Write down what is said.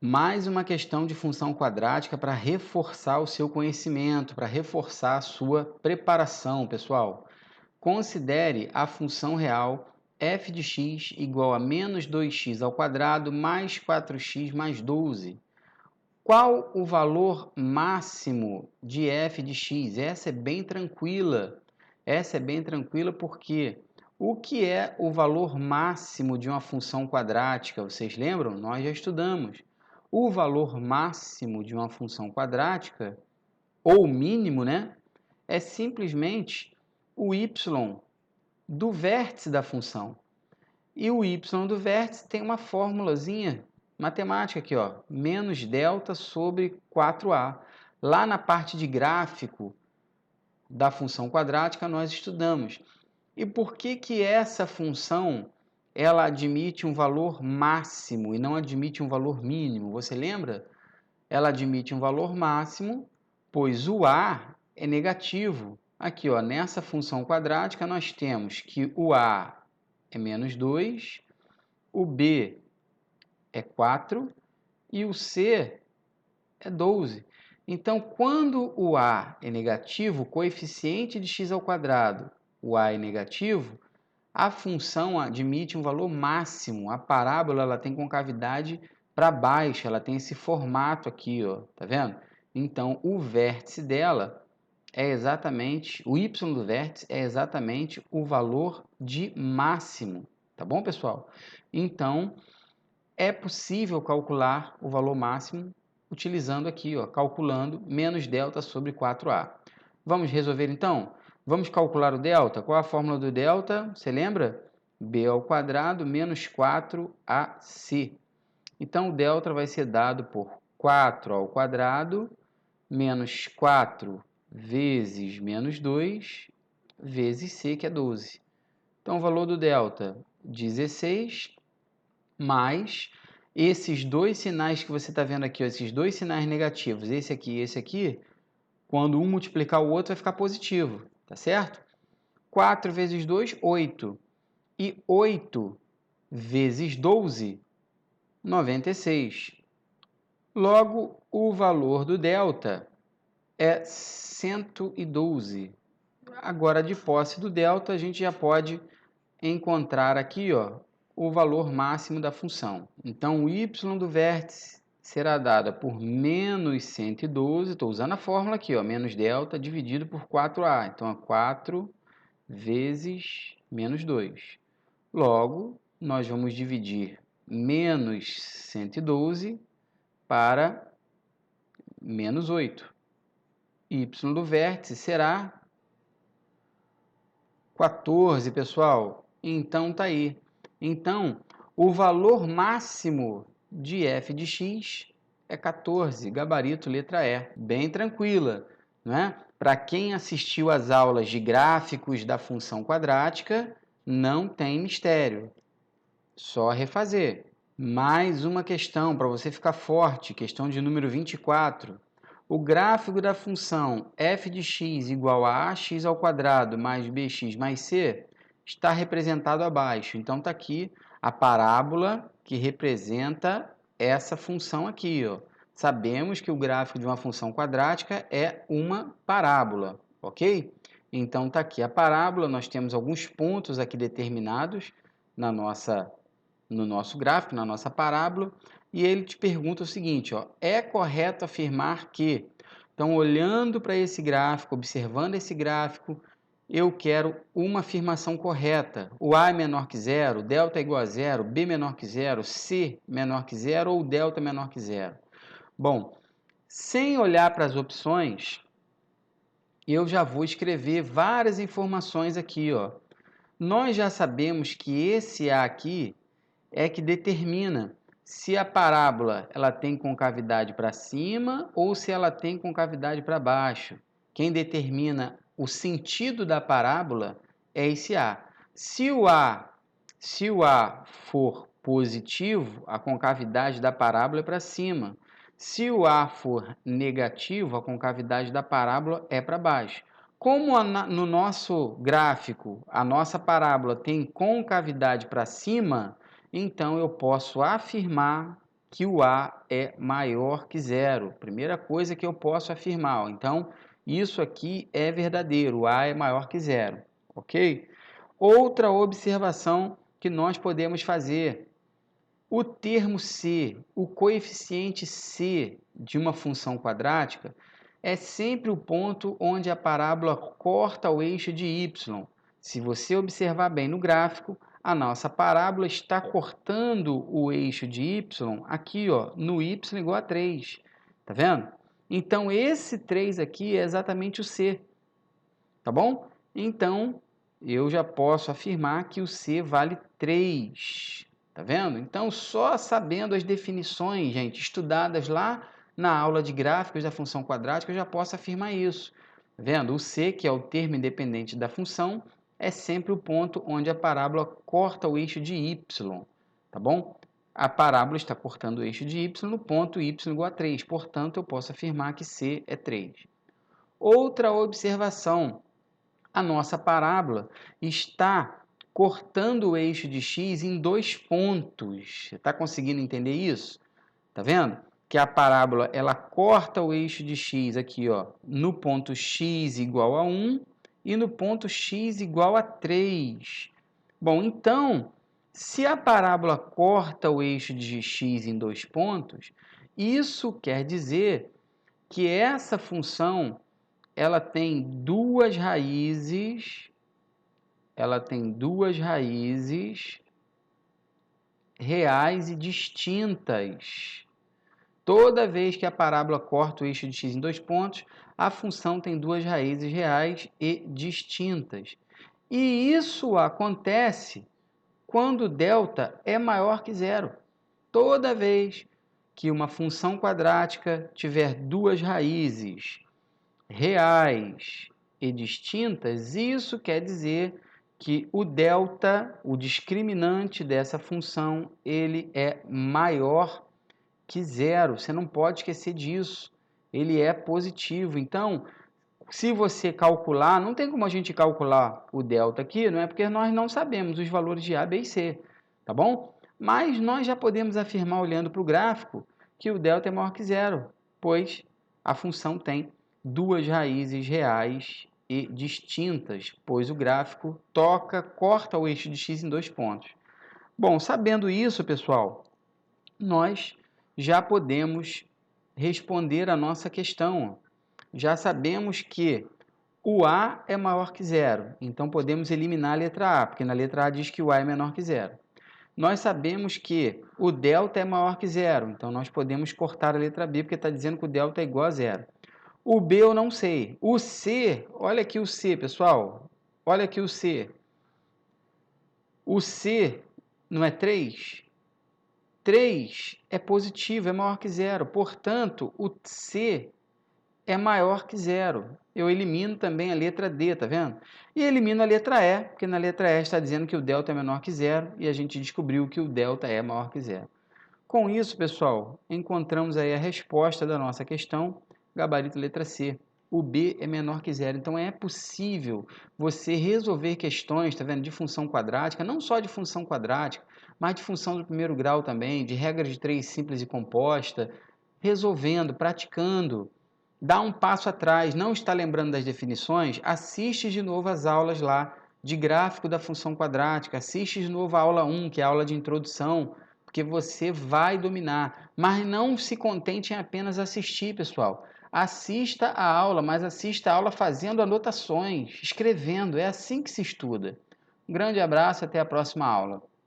Mais uma questão de função quadrática para reforçar o seu conhecimento, para reforçar a sua preparação, pessoal. Considere a função real f de x igual a menos 2x ao quadrado mais 4x mais 12. Qual o valor máximo de f de x? Essa é bem tranquila. Essa é bem tranquila porque o que é o valor máximo de uma função quadrática? Vocês lembram? Nós já estudamos. O valor máximo de uma função quadrática, ou mínimo, né? É simplesmente o y do vértice da função. E o y do vértice tem uma formulazinha matemática aqui, ó, menos delta sobre 4a. Lá na parte de gráfico da função quadrática nós estudamos. E por que que essa função ela admite um valor máximo e não admite um valor mínimo? Você lembra? Ela admite um valor máximo, pois o a é negativo. Aqui, ó, nessa função quadrática nós temos que o a é menos 2, o b é 4 e o c é 12. Então, quando o a é negativo, o coeficiente de x ao quadrado, o a é negativo, a função admite um valor máximo. A parábola ela tem concavidade para baixo, ela tem esse formato aqui, ó, tá vendo? Então, o vértice dela é exatamente, o y do vértice é exatamente o valor de máximo, tá bom, pessoal? Então, é possível calcular o valor máximo utilizando aqui, ó, calculando menos delta sobre 4a. Vamos resolver então? Vamos calcular o delta? Qual a fórmula do delta? Você lembra? B ao quadrado menos 4ac. Então, o delta vai ser dado por 4 ao quadrado menos 4 vezes menos 2 vezes c, que é 12. Então, o valor do delta, 16, mais esses dois sinais que você está vendo aqui, ó, esses dois sinais negativos, esse aqui e esse aqui, quando um multiplicar o outro vai ficar positivo, tá certo? 4 vezes 2, 8. E 8 vezes 12, 96. Logo, o valor do delta é 112. Agora, de posse do delta, a gente já pode encontrar aqui, ó, o valor máximo da função. Então, o y do vértice será dada por menos 112, estou usando a fórmula aqui, ó, menos delta dividido por 4a. Então, é 4 vezes menos 2. Logo, nós vamos dividir menos 112 para menos 8. Y do vértice será 14, pessoal. Então, tá aí. Então, o valor máximo de f de x é 14, gabarito letra E. Bem tranquila, não é? Para quem assistiu às aulas de gráficos da função quadrática, não tem mistério. Só refazer. Mais uma questão para você ficar forte, questão de número 24. O gráfico da função f de x igual a ax ao quadrado mais bx mais c está representado abaixo. Então, está aqui a parábola que representa essa função aqui, ó. Sabemos que o gráfico de uma função quadrática é uma parábola, ok? Então, está aqui a parábola, nós temos alguns pontos aqui determinados no nosso gráfico, na nossa parábola, e ele te pergunta o seguinte, ó, é correto afirmar que, então, olhando para esse gráfico, observando esse gráfico, eu quero uma afirmação correta. O A é menor que zero, delta é igual a zero, B menor que zero, C menor que zero ou delta menor que zero. Bom, sem olhar para as opções, eu já vou escrever várias informações aqui, ó. Nós já sabemos que esse A aqui é que determina se a parábola ela tem concavidade para cima ou se ela tem concavidade para baixo. Quem determina o sentido da parábola é esse A. Se o A for positivo, a concavidade da parábola é para cima. Se o A for negativo, a concavidade da parábola é para baixo. Como no nosso gráfico a nossa parábola tem concavidade para cima, então eu posso afirmar que o A é maior que zero. Primeira coisa que eu posso afirmar, ó. Então, isso aqui é verdadeiro, o A é maior que zero, ok? Outra observação que nós podemos fazer, o termo C, o coeficiente C de uma função quadrática, é sempre o ponto onde a parábola corta o eixo de y. Se você observar bem no gráfico, a nossa parábola está cortando o eixo de y aqui, ó, no y igual a 3. Tá vendo? Então, esse 3 aqui é exatamente o C. Tá bom? Então, eu já posso afirmar que o C vale 3. Tá vendo? Então, só sabendo as definições, gente, estudadas lá na aula de gráficos da função quadrática, eu já posso afirmar isso. Tá vendo? O C, que é o termo independente da função, é sempre o ponto onde a parábola corta o eixo de y. Tá bom? A parábola está cortando o eixo de y no ponto y igual a 3. Portanto, eu posso afirmar que C é 3. Outra observação. A nossa parábola está cortando o eixo de x em 2 pontos. Você está conseguindo entender isso? Tá vendo? Que a parábola ela corta o eixo de x aqui, ó, no ponto x igual a 1 e no ponto x igual a 3. Bom, então, se a parábola corta o eixo de x em 2 pontos, isso quer dizer que essa função ela tem duas raízes reais e distintas. Toda vez que a parábola corta o eixo de x em 2 pontos, a função tem duas raízes reais e distintas. E isso acontece quando delta é maior que zero. Toda vez que uma função quadrática tiver duas raízes reais e distintas, isso quer dizer que o delta, o discriminante dessa função, ele é maior que zero. Você não pode esquecer disso. Ele é positivo. Então, se você calcular, não tem como a gente calcular o delta aqui, não é porque nós não sabemos os valores de A, B e C, tá bom? Mas nós já podemos afirmar, olhando para o gráfico, que o delta é maior que zero, pois a função tem duas raízes reais e distintas, pois o gráfico corta o eixo de x em 2 pontos. Bom, sabendo isso, pessoal, nós já podemos responder a nossa questão. Já sabemos que o A é maior que zero, então podemos eliminar a letra A, porque na letra A diz que o A é menor que zero. Nós sabemos que o delta é maior que zero, então nós podemos cortar a letra B, porque está dizendo que o delta é igual a zero. O B eu não sei. O C, olha aqui o C, pessoal. Olha aqui o C. O C não é 3? 3 é positivo, é maior que zero. Portanto, o C é maior que zero. Eu elimino também a letra D, tá vendo? E elimino a letra E, porque na letra E está dizendo que o delta é menor que zero e a gente descobriu que o delta é maior que zero. Com isso, pessoal, encontramos aí a resposta da nossa questão, gabarito letra C. O B é menor que zero. Então, é possível você resolver questões, tá vendo, de função quadrática, não só de função quadrática, mas de função do primeiro grau também, de regra de 3 simples e composta, resolvendo, praticando. Dá um passo atrás, não está lembrando das definições? Assiste de novo as aulas lá de gráfico da função quadrática, assiste de novo a aula 1, que é a aula de introdução, porque você vai dominar. Mas não se contente em apenas assistir, pessoal. Assista a aula, mas assista a aula fazendo anotações, escrevendo. É assim que se estuda. Um grande abraço, até a próxima aula.